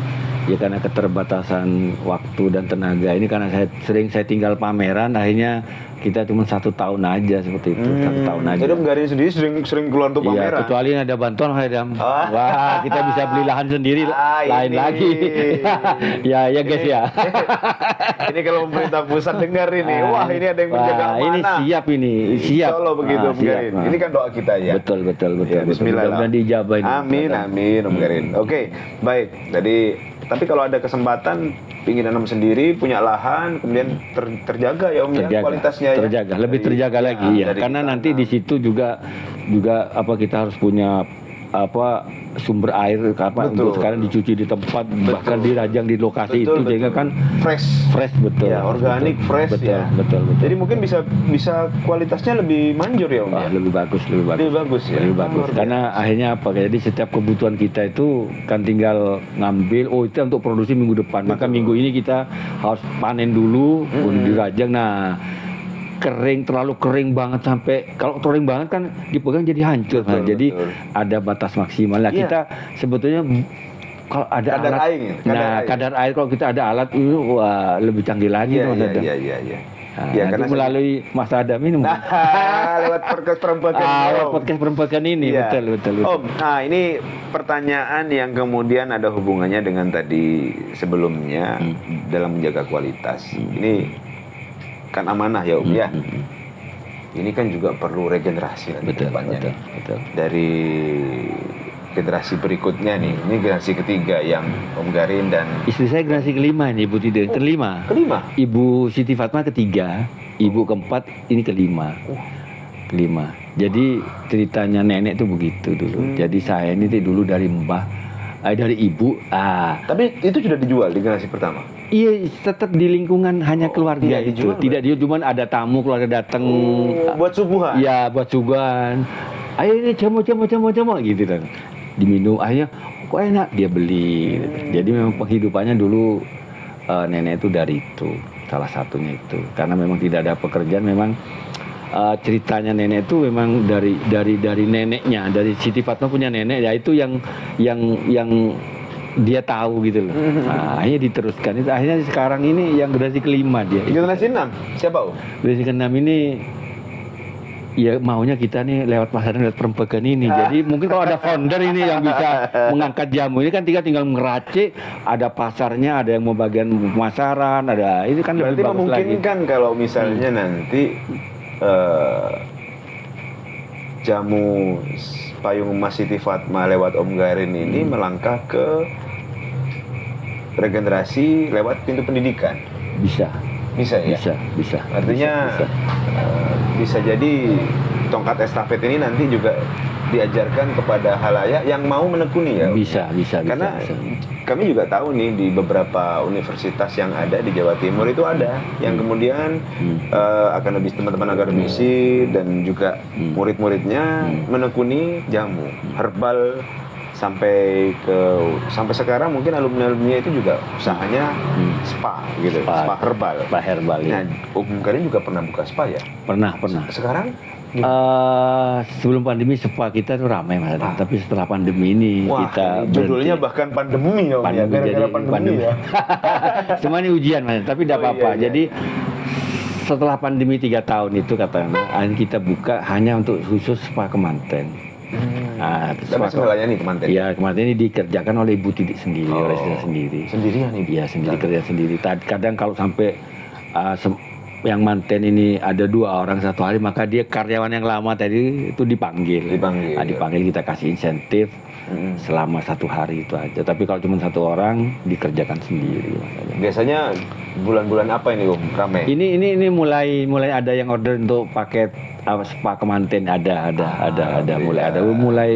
ya karena keterbatasan waktu dan tenaga ini, karena saya tinggal pameran, akhirnya kita cuma 1 tahun aja seperti itu, 1 tahun aja. Jadi Om Garin sendiri sering keluar untuk Iya, pameran? kecuali ada bantuan Haidam. Ah. Wah, kita bisa beli lahan sendiri, lain ini. lagi. ya guys ya. Ini kalau pemerintah pusat dengar ini, wah ini ada yang menjaga Wah, ini amanah. siap. Insya Allah begitu Om siap. Garin. Ini kan doa kita ya. Betul. Ya, bismillah. Mudah-mudahan dijabah ini. Amin Om Garin. Oke, baik. Tapi kalau ada kesempatan ingin nanam sendiri, punya lahan, kemudian terjaga ya Om ya, kualitasnya ya. Terjaga, lebih terjaga lagi ya. Karena nanti di situ juga kita harus punya sumber air untuk sekarang dicuci di tempat, bahkan dirajang di lokasi itu sehingga kan fresh betul. Ya, organik fresh ya. Betul. Jadi mungkin bisa kualitasnya lebih manjur ya Om ya. Lebih bagus ya. Lebih bagus. Karena akhirnya jadi setiap kebutuhan kita itu kan tinggal ngambil, itu untuk produksi minggu depan. Maka minggu ini kita harus panen dulu, kemudian dirajang. Nah, terlalu kering banget, sampai kalau kering banget kan dipegang jadi hancur. Jadi ada batas maksimal. Nah, kita sebetulnya kalau ada kadar air kalau kita ada alat itu lebih canggih lagi. Iya. Ya, karena melalui Mas Adam ini lewat podcast perempuan ini. Betul. Om, nah ini pertanyaan yang kemudian ada hubungannya dengan tadi sebelumnya dalam menjaga kualitas. Ini kan amanah ya Om ya. Ini kan juga perlu regenerasi nanti kedepannya. Betul. Dari generasi berikutnya nih, ini generasi ketiga yang Om Garin dan istri saya generasi kelima nih, Ibu Tide. Kelima. Ibu Siti Fatma ketiga, Ibu keempat, ini kelima. Jadi ceritanya nenek tuh begitu dulu. Jadi saya ini dulu dari dari ibu. Tapi itu sudah dijual di generasi pertama? Iya, tetap di lingkungan hanya keluarga itu. Tidak dijual, cuman ada tamu keluarga datang. Buat subuhan? Iya, buat subuhan. Ayo ini jamu gitu kan. Diminum, akhirnya kok enak, dia beli. Jadi memang penghidupannya dulu nenek itu dari itu, salah satunya itu. Karena memang tidak ada pekerjaan, memang ceritanya nenek itu memang dari neneknya, dari Siti Fatma punya nenek, ya itu yang dia tahu gitu loh. Nah, akhirnya diteruskan. Itu akhirnya sekarang ini yang generasi kelima dia. Generasi 6 siapa Om? Generasi ke-6 ini ya maunya kita nih lewat pasaran, lewat perempegan ini. Jadi mungkin kalau ada founder ini yang bisa mengangkat jamu ini kan tinggal ngeracik, ada pasarnya, ada yang mau bagian pemasaran, ada itu kan berarti lebih bagus lagi. memungkinkan kalau misalnya nanti jamu payung emas Siti Fatma lewat Om Garin ini melangkah ke regenerasi lewat pintu pendidikan. Bisa, Bisa ya? bisa. Artinya Bisa. bisa jadi tongkat estafet ini nanti juga diajarkan kepada halayak yang mau menekuni ya. Bisa. Karena bisa. kami juga tahu nih di beberapa universitas yang ada di Jawa Timur itu ada yang kemudian akan lebih teman-teman akademisi dan juga murid-muridnya menekuni jamu herbal sampai sekarang mungkin alumni-alumni itu juga usahanya spa gitu, spa herbal. Spa herbal ya. Nah, Karin juga pernah buka spa ya? Pernah. Sekarang Sebelum pandemi spa kita tuh ramai Mas Adam. Tapi setelah pandemi ini wah, kita judulnya berhenti. bahkan pandemi ya, Om, ya. Gara-gara jadi pandemi ya. Semua ini ujian Mas, tapi tidak Oh, iya, apa-apa. iya. Jadi setelah pandemi 3 tahun itu katanya kita buka hanya untuk khusus spa Kemanten. Nah, Tapi melayani teman-teman. Iya, Kemanten ini dikerjakan oleh Ibu Titik sendiri, oleh saya sendiri. Sendirian nih. Iya, sendiri kerja sendiri. Kadang kalau sampai yang manten ini ada 2 orang satu hari, maka dia karyawan yang lama tadi itu dipanggil. Dipanggil kita kasih insentif selama 1 hari itu aja. Tapi kalau cuma 1 orang dikerjakan sendiri. Biasanya bulan-bulan apa ini Om ramai? Ini mulai ada yang order untuk paket spa Kemanten ada mulai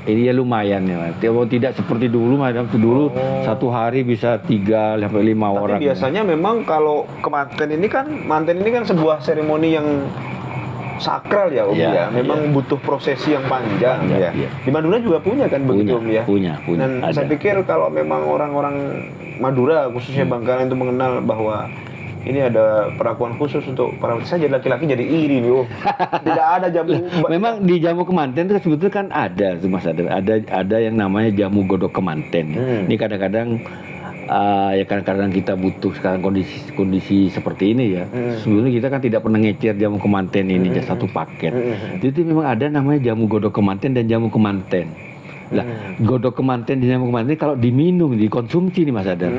ini ya lumayan ya Mas. Tidak seperti dulu Madam, dulu 1 hari bisa 3 sampai 5 orang. Tapi biasanya memang kalau Kemanten ini kan sebuah seremoni yang sakral ya Om ya. Memang butuh prosesi yang panjang ya. Di Madura juga punya kan begitu Om ya. Punya. Dan ada. saya pikir kalau memang orang-orang Madura khususnya Bangkalan itu mengenal bahwa ini ada perlakuan khusus untuk para saya jadi laki-laki jadi iri nih Om. Tidak ada jamu. Memang di jamu Kemanten itu sebetulnya kan ada Mas ada yang namanya jamu godok Kemanten. Ini kadang-kadang ya kadang-kadang kita butuh sekarang kondisi seperti ini ya. Sebelumnya kita kan tidak pernah ngecer jamu Kemanten ini satu paket. Jadi memang ada namanya jamu godok Kemanten dan jamu Kemanten. Lah, godok Kemanten dan jamu Kemanten kalau diminum, dikonsumsi nih Mas Adam.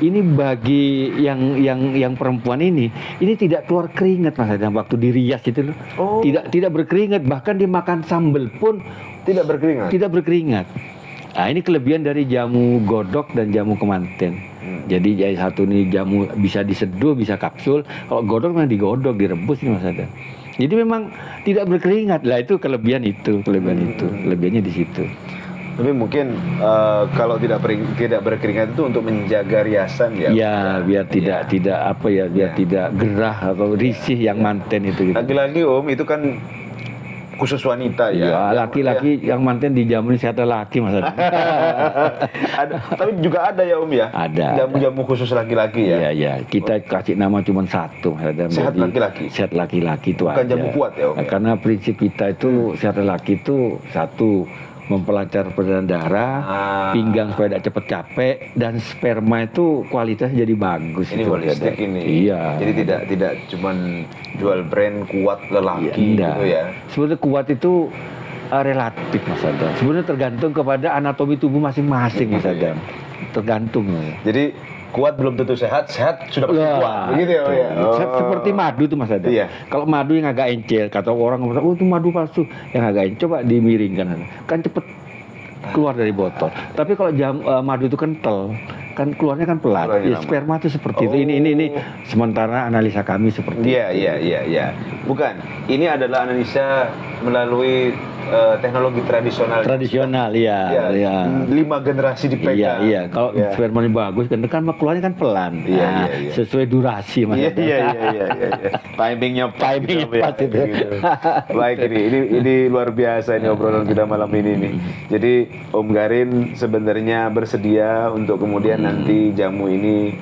Ini bagi yang perempuan ini tidak keluar keringat Mas Adam waktu dirias itu loh. Tidak berkeringat, bahkan dimakan sambal pun tidak berkeringat. Nah, ini kelebihan dari jamu godok dan jamu Kemanten. Jadi satu nih jamu bisa diseduh, bisa kapsul. Kalau godok memang digodok, direbus nih Mas Adam. Jadi memang tidak berkeringat. Lah itu kelebihannya di situ. Tapi mungkin kalau tidak berkeringat itu untuk menjaga riasan ya. Ya, biar tidak tidak gerah atau risih yang manten itu gitu. Lagi-lagi Om itu kan khusus wanita ya. Ya, laki-laki yang manten dijamin sehat laki Mas. Tapi juga ada ya Om ya. Ada. Jamu-jamu khusus laki-laki ya. Iya. Kita kasih nama cuma 1 Mas. Sehat laki-laki. Sehat laki-laki itu bukan aja. Jamu kuat ya Om. Ya? Karena prinsip kita itu sehat laki itu 1 memperlancar peredaran darah, pinggang supaya tidak cepat capek, dan sperma itu kualitasnya jadi bagus. Ini holistik ini. Iya. Jadi tidak cuman jual brand kuat lelaki gitu ya. Sebenarnya kuat itu relatif Mas Adam. Sebenarnya tergantung kepada anatomi tubuh masing-masing Mas Adam. Tergantung. Jadi kuat belum tentu sehat sudah pasti kuat. Begitu ya. Seperti madu tuh Mas Adam. Iya. Kalau madu yang agak encer, kata orang itu madu palsu. Yang agak encer, coba dimiringkan, kan cepet keluar dari botol. Tapi kalau madu itu kental, kan keluarnya kan pelan. Ya, sperma itu seperti itu. Ini sementara analisa kami seperti itu. Iya. Bukan. Ini adalah analisa melalui teknologi tradisional. Iya. 5 generasi dipegang. Iya. Kalau spermanya bagus kan keluarnya kan pelan. Iya. Sesuai durasi Mas. Iya. Timingnya pas itu. Baik, ini luar biasa ini obrolan kita malam ini nih. Jadi Om Garin sebenarnya bersedia untuk kemudian nanti jamu ini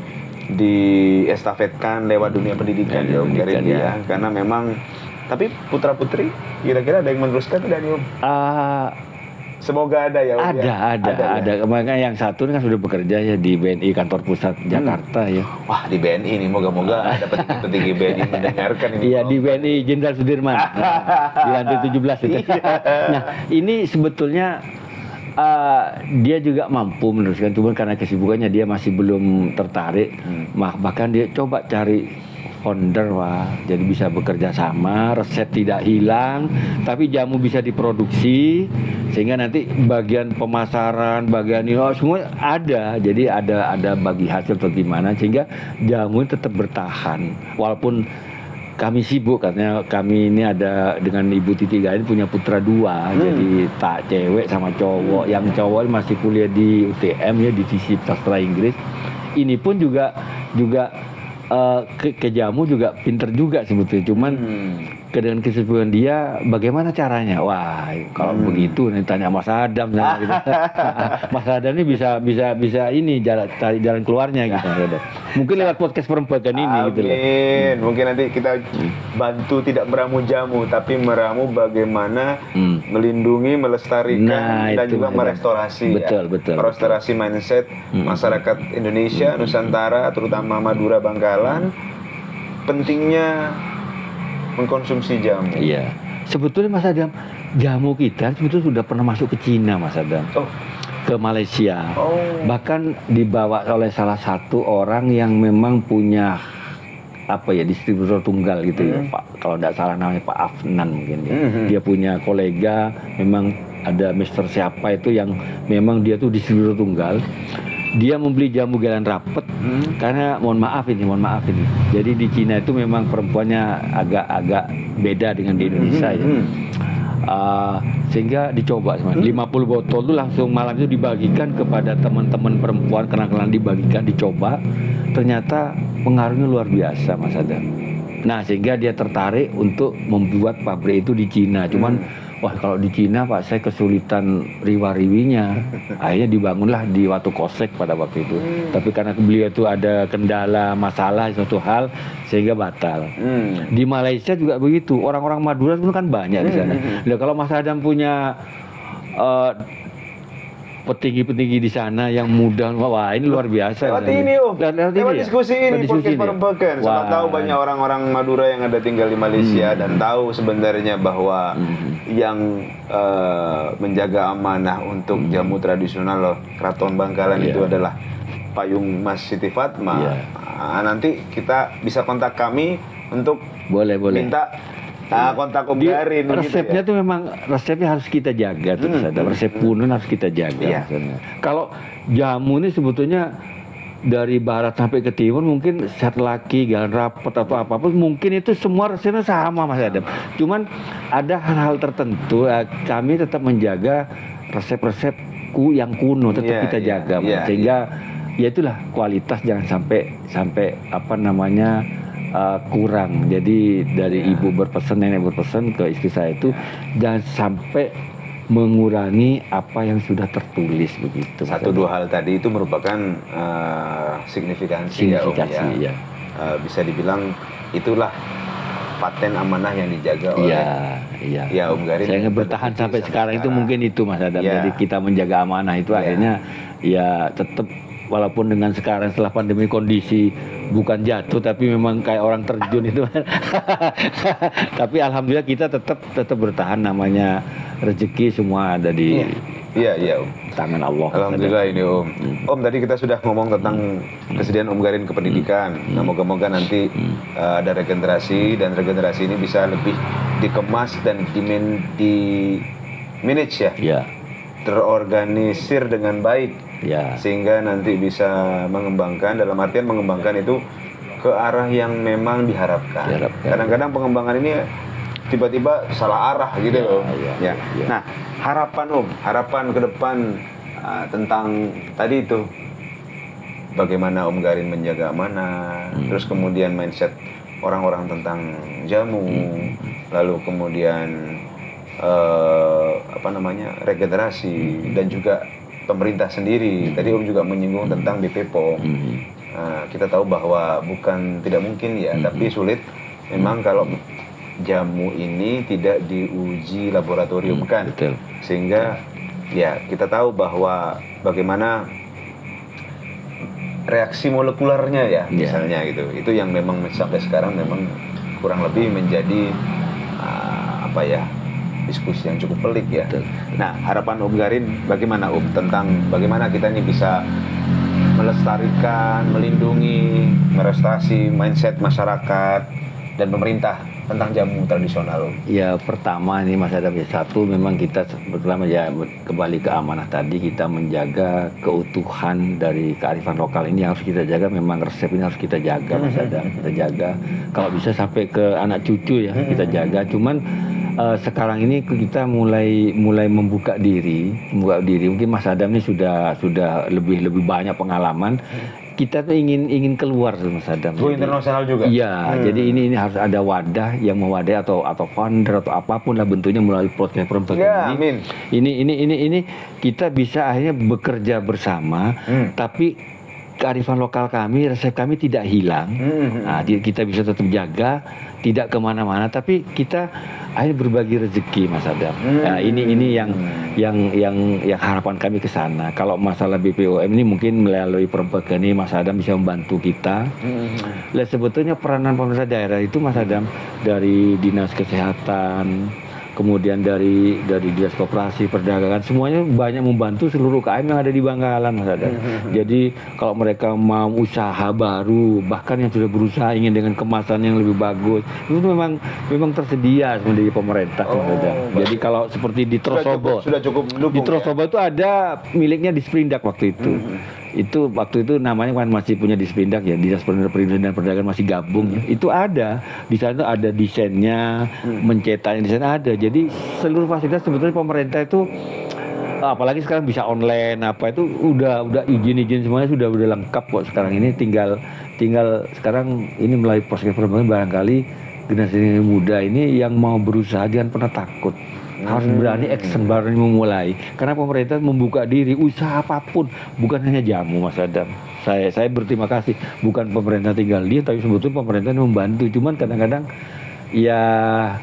diestafetkan lewat dunia pendidikan ya Om Garin ya. Karena memang tapi putra putri kira-kira ada yang meneruskan tidak nih Om? Semoga ada ya Om. Ada. Makanya yang satu kan sudah bekerja ya di BNI kantor pusat Jakarta ya. Wah, di BNI nih moga-moga ada petinggi BNI mendengarkan ini. Iya, di BNI Jenderal Sudirman. Di lantai 17 itu. Nah, ini sebetulnya dia juga mampu meneruskan, cuma karena kesibukannya dia masih belum tertarik. Bahkan dia coba cari founder, wah, jadi bisa bekerja sama, resep tidak hilang, tapi jamu bisa diproduksi sehingga nanti bagian pemasaran, bagian ini semua ada, jadi ada bagi hasil atau gimana sehingga jamu tetap bertahan walaupun kami sibuk karena kami ini ada dengan Ibu Titi Garin punya putra 2, jadi tak cewek sama cowok. Yang cowok masih kuliah di UTM ya di sisi sastra Inggris. Ini pun juga ke jamu juga pinter juga sebetulnya. Cuman dengan kesibukan dia bagaimana caranya? Wah, kalau begitu nanti tanya Mas Adam nah, gitu. Mas Adam ini bisa ini cari jalan keluarnya gitu. Mungkin lewat podcast perempuan ini gitu loh. Amin. Mungkin nanti kita bantu tidak meramu jamu tapi meramu bagaimana melindungi, melestarikan dan itu, juga merestorasi betul. merestorasi mindset masyarakat Indonesia, Nusantara terutama Madura Bangkalan. Pentingnya mengkonsumsi jamu. Iya. Sebetulnya Mas Adam, jamu kita sebetulnya sudah pernah masuk ke Cina, Mas Adam. Oh. Ke Malaysia. Oh. Bahkan dibawa oleh salah satu orang yang memang punya distributor tunggal gitu ya, Pak. Kalau tidak salah namanya Pak Afnan mungkin ya. Dia punya kolega, memang ada Mister siapa itu yang memang dia tuh distributor tunggal. Dia membeli jamu Galan Rapet karena mohon maaf ini. Jadi di Cina itu memang perempuannya agak beda dengan di Indonesia ya. Sehingga dicoba 50 botol itu langsung malam itu dibagikan kepada teman-teman perempuan, kenal-kenalan dibagikan, dicoba. Ternyata pengaruhnya luar biasa, Mas Adam. Nah, sehingga dia tertarik untuk membuat pabrik itu di Cina. Cuman wah, kalau di Cina Pak saya kesulitan riwa-riwinya. Akhirnya dibangunlah di Watu Kosek pada waktu itu. Tapi karena beliau itu ada kendala, masalah suatu hal sehingga batal. Di Malaysia juga begitu. Orang-orang Madura itu kan banyak di sana. Nah, kalau Mas Adam punya petinggi-petinggi di sana yang muda, wah ini luar biasa. Lewat ini lewat diskusi ini podcast perempuan. Sama tahu banyak orang-orang Madura yang ada tinggal di Malaysia dan tahu sebenarnya bahwa yang menjaga amanah untuk jamu tradisional loh Keraton Bangkalan itu adalah Payung Mas Siti Fatma. Nanti kita bisa kontak kami untuk boleh minta kontak Om Garin. Resepnya gitu ya? tuh memang resepnya harus kita jaga tuh. Resep kuno harus kita jaga. Kalau jamu ini sebetulnya dari barat sampai ke timur mungkin Sehat Laki, Galan Rapet atau apapun mungkin itu semua resepnya sama, Mas Adam. Cuman ada hal-hal tertentu kami tetap menjaga resep-resep yang kuno tetap kita jaga, sehingga ya itulah kualitas jangan sampai kurang. Jadi dari ibu berpesan, nenek berpesan ke istri saya itu jangan sampai mengurangi apa yang sudah tertulis begitu. Satu dua hal tadi itu merupakan signifikansi ya Om ya. Bisa dibilang itulah paten amanah yang dijaga oleh Om Garin. Saya bertahan sampai sekarang itu mungkin itu Mas Adam. Jadi kita menjaga amanah itu akhirnya ya tetap walaupun dengan sekarang setelah pandemi kondisi bukan jatuh tapi memang kayak orang terjun itu. Tapi alhamdulillah kita tetap bertahan, namanya rezeki semua ada di Om. tangan Allah. Alhamdulillah ini Om. Om tadi kita sudah ngomong tentang kesediaan Om Garin ke pendidikan. Nah, moga-moga nanti ada regenerasi dan regenerasi ini bisa lebih dikemas dan di manage ya. Terorganisir dengan baik. Sehingga nanti bisa mengembangkan, dalam artian mengembangkan itu ke arah yang memang diharapkan. Kadang-kadang pengembangan ini tiba-tiba salah arah gitu loh. Nah, harapan ke depan tentang tadi itu bagaimana Om Garin menjaga amanah, terus kemudian mindset orang-orang tentang jamu, lalu kemudian regenerasi dan juga pemerintah sendiri. Tadi Om juga menyinggung tentang BP POM. Kita tahu bahwa bukan tidak mungkin ya, tapi sulit memang kalau jamu ini tidak diuji laboratorium kan. Sehingga ya kita tahu bahwa bagaimana reaksi molekulernya ya misalnya gitu. Itu yang memang sampai sekarang memang kurang lebih menjadi diskusi yang cukup pelik ya. Nah, harapan Om Garin bagaimana Om tentang bagaimana kita ini bisa melestarikan, melindungi, merestasi mindset masyarakat dan pemerintah tentang jamu tradisional? Ya pertama ini Mas Adam ya, satu memang kita pertama ya kembali ke amanah tadi, kita menjaga keutuhan dari kearifan lokal ini harus kita jaga, memang resep ini harus kita jaga Mas Adam, kita jaga kalau bisa sampai ke anak cucu ya kita jaga. Cuman sekarang ini kita mulai membuka diri mungkin Mas Adam ini sudah lebih banyak pengalaman. Kita tuh ingin keluar Mas Adam. Go internasional juga. Iya, jadi ini harus ada wadah yang mewadai atau founder atau apapun lah bentuknya melalui program Ya, ini. amin. Ini kita bisa akhirnya bekerja bersama, tapi kearifan lokal kami, resep kami tidak hilang. Nah, kita bisa tetap jaga, tidak kemana-mana, tapi kita akhirnya berbagi rezeki Mas Adam. Nah, ini yang harapan kami ke sana. Kalau masalah BPOM ini mungkin melalui perempuan ini Mas Adam bisa membantu kita. Lah sebetulnya peranan pemerintah daerah itu Mas Adam, dari dinas kesehatan, kemudian dari dinas koperasi perdagangan, semuanya banyak membantu seluruh UKM yang ada di Bangkalan Mas Adam. Jadi kalau mereka mau usaha baru, bahkan yang sudah berusaha ingin dengan kemasan yang lebih bagus, itu memang tersedia sebenarnya di pemerintah Mas Adam. Jadi kalau seperti di Trosobo, sudah cukup mendukung, di Trosobo itu ada miliknya Disperindak waktu itu. Itu waktu itu namanya kan masih punya Disperindak ya, Dinas Perindustrian dan Perdagangan masih gabung. Itu ada di sana, ada desainnya, mencetaknya di sana ada. Jadi seluruh fasilitas sebetulnya pemerintah itu, apalagi sekarang bisa online apa itu udah izin semuanya sudah lengkap kok sekarang ini. Tinggal sekarang ini melalui proses perkembangan barangkali generasi muda ini yang mau berusaha jangan pernah takut. Harus berani action, berani memulai. Karena pemerintah membuka diri usaha apapun, bukan hanya jamu Mas Adam. Saya berterima kasih, bukan pemerintah tinggal dia, tapi sebetulnya pemerintah membantu. Cuman kadang-kadang ya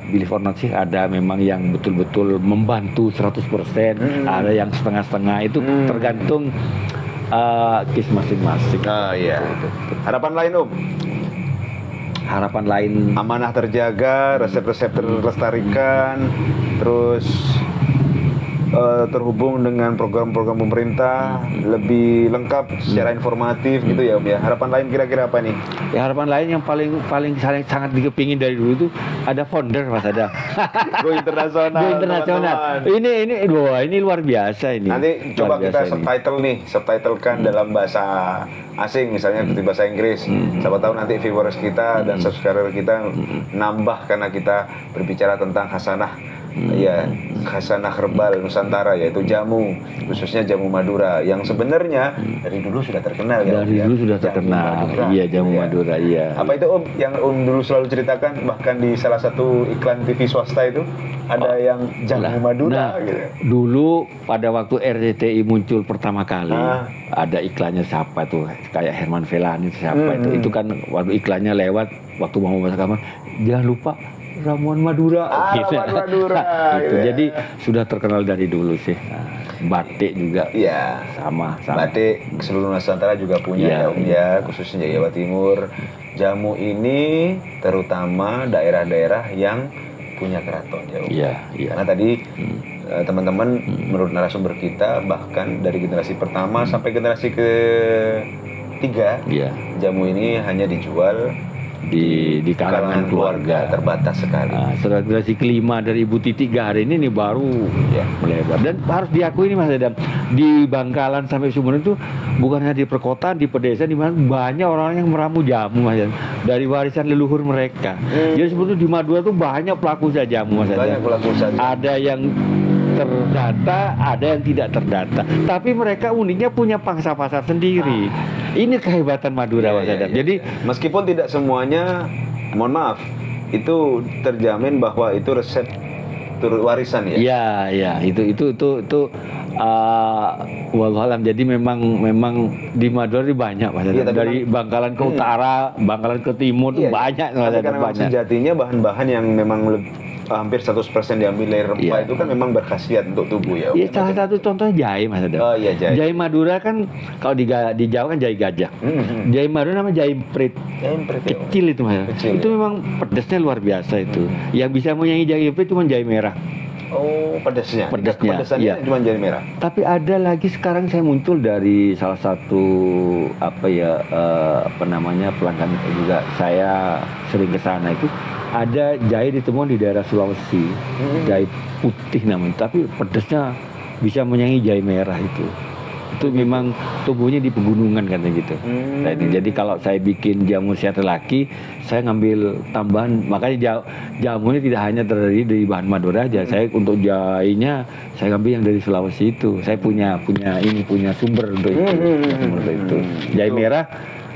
believe or not sih, ada memang yang betul-betul membantu 100%, ada yang setengah-setengah, itu tergantung case masing-masing. Iya. Harapan lain Harapan lain amanah terjaga, resep-resep terlestarikan, terus terhubung dengan program-program pemerintah lebih lengkap secara informatif gitu ya Om ya. Harapan lain kira-kira apa nih? Ya harapan lain yang paling sangat dikepingin dari dulu itu ada founder Mas Adam. Go internasional. Go internasional. Ini luar biasa ini. Nanti Luar coba kita biasa ini. subtitlekan dalam bahasa asing misalnya seperti bahasa Inggris. Siapa tahu nanti viewers kita dan subscriber kita nambah karena kita berbicara tentang khasanah. Ya, khasanah herbal Nusantara, yaitu jamu, khususnya jamu Madura yang sebenarnya dari dulu sudah terkenal ya. Dari dulu sudah terkenal. Iya, jamu Madura, iya. Apa itu Om yang Om dulu selalu ceritakan, bahkan di salah satu iklan TV swasta itu ada yang jamu Madura gitu. Dulu pada waktu RCTI muncul pertama kali, ada iklannya siapa tuh, kayak Herman Felani siapa itu kan waktu iklannya lewat waktu mau masuk kamar, jangan lupa ramuan Madura. Ramuan Madura. Gitu. Jadi sudah terkenal dari dulu sih. Batik juga. Iya. Sama. Batik seluruh Nusantara juga punya ya Om ya, khususnya Jawa Timur. Jamu ini terutama daerah-daerah yang punya keraton ya Om. Iya. Karena tadi teman-teman menurut narasumber kita bahkan dari generasi pertama sampai generasi ketiga, jamu ini hanya dijual di kalangan keluarga terbatas sekali. Generasi kelima dari Ibu Titi Garin ini baru melebar, dan harus diakui ini Mas Adam, di Bangkalan sampai Sumeneb itu bukan hanya di perkotaan, di pedesaan, di mana banyak orang yang meramu jamu Mas Adam, dari warisan leluhur mereka. Jadi sebetulnya di Madura tuh banyak pelaku usaha jamu Mas Adam. Banyak pelaku usaha. Ada yang terdata, ada yang tidak terdata, tapi mereka uniknya punya pangsa pasar sendiri. Ini kehebatan Madura Mas Adam. Jadi meskipun tidak semuanya, mohon maaf, itu terjamin bahwa itu resep warisan ya. Iya, itu wallahualam. Jadi memang di Madura ini banyak Mas Adam. Dari Bangkalan ke utara, Bangkalan ke timur tuh banyak Mas Adam. Karena sejatinya bahan-bahan yang memang hampir 100% diambil dari rempah itu kan memang berkhasiat untuk tubuh ya. Iya, salah satu contohnya jahe Mas Adam. Oh iya, jahe. Jahe Madura kan kalau di Jawa kan jahe gajah. Jahe Madura namanya jahe prit. Kecil itu Mas. Itu memang pedasnya luar biasa itu. Yang bisa menyanyi jahe prit cuma jahe merah. Oh, pedasnya. Pedasnya, Pedasannya iya. cuma jahe merah. Tapi ada lagi sekarang saya muncul dari salah satu pelanggan juga, saya sering ke sana itu, ada jahe ditemukan di daerah Sulawesi, jahe putih namanya, tapi pedasnya bisa menyaingi jahe merah itu. Itu memang tumbuhnya di pegunungan katanya gitu. Nah, jadi kalau saya bikin jamu sehat lelaki, saya ngambil tambahan, makanya jamunya tidak hanya terdiri dari bahan Madura aja. Saya untuk jahenya saya ngambil yang dari Sulawesi itu. Saya punya sumber untuk itu. Sumber untuk itu. Jahe merah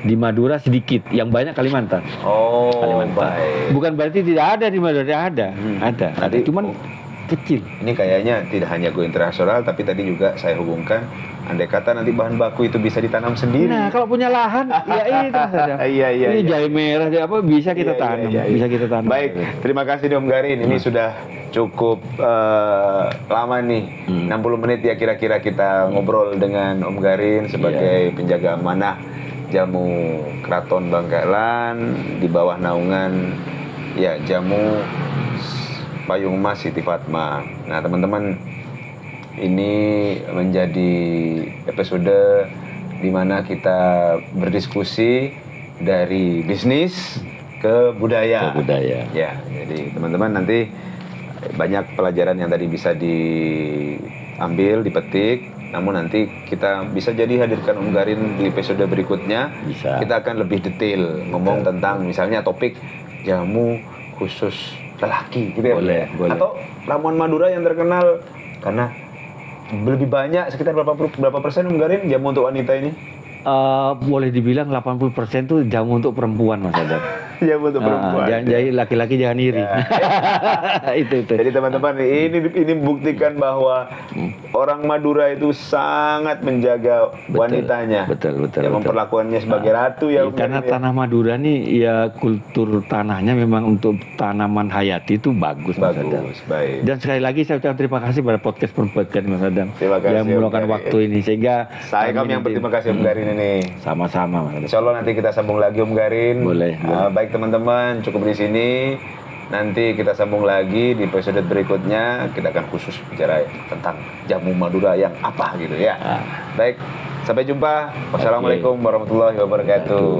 di Madura sedikit, yang banyak Kalimantan. Oh, Kalimantan. baik. Bukan berarti tidak ada di Madura, ada. Ada. Cuman kecil. Ini kayaknya tidak hanya go internasional, tapi tadi juga saya hubungkan, andai kata nanti bahan baku itu bisa ditanam sendiri. Nah, kalau punya lahan, ya itu Mas Adam. Iya. Ini jahe merah, apa bisa kita tanam, bisa kita tanam. Baik, terima kasih nih Om Garin. Ini sudah cukup lama nih, 60 menit ya kira-kira kita ngobrol dengan Om Garin sebagai penjaga amanah jamu Keraton Bangkalan di bawah naungan ya jamu Payung Mas Siti Fatma. Nah teman-teman, ini menjadi episode di mana kita berdiskusi dari bisnis ke budaya. Ya, jadi teman-teman nanti banyak pelajaran yang tadi bisa diambil, dipetik. Namun nanti kita bisa jadi hadirkan Om Garin di episode berikutnya. Bisa. Kita akan lebih detail ngomong tentang misalnya topik jamu khusus lelaki gitu ya. Boleh. Atau ramuan Madura yang terkenal karena lebih banyak, sekitar berapa persen Om Garin jamu untuk wanita ini? Boleh dibilang 80% tuh jamu untuk perempuan, Mas Adam. Jamu untuk perempuan. Jadi laki-laki jangan iri. itu. Jadi teman-teman, ini buktikan bahwa orang Madura itu sangat menjaga wanitanya. Betul. Memperlakukannya sebagai ratu ya. Karena tanah Madura nih ya kultur tanahnya memang untuk tanaman hayati itu bagus, Mas Adam. Baik. Dan sekali lagi saya ucapkan terima kasih pada podcast Mas Adam Terima kasih, yang meluangkan Om Garin. waktu ini sehingga Kami yang berterima kasih Om Garin ini. Sama-sama, Mas Adam. Insya Allah nanti kita sambung lagi Om Garin. Boleh. Baik teman-teman, cukup di sini. Nanti kita sambung lagi di episode berikutnya. Kita akan khusus bicara tentang jamu Madura yang apa gitu ya. Baik, sampai jumpa. Wassalamualaikum warahmatullahi wabarakatuh.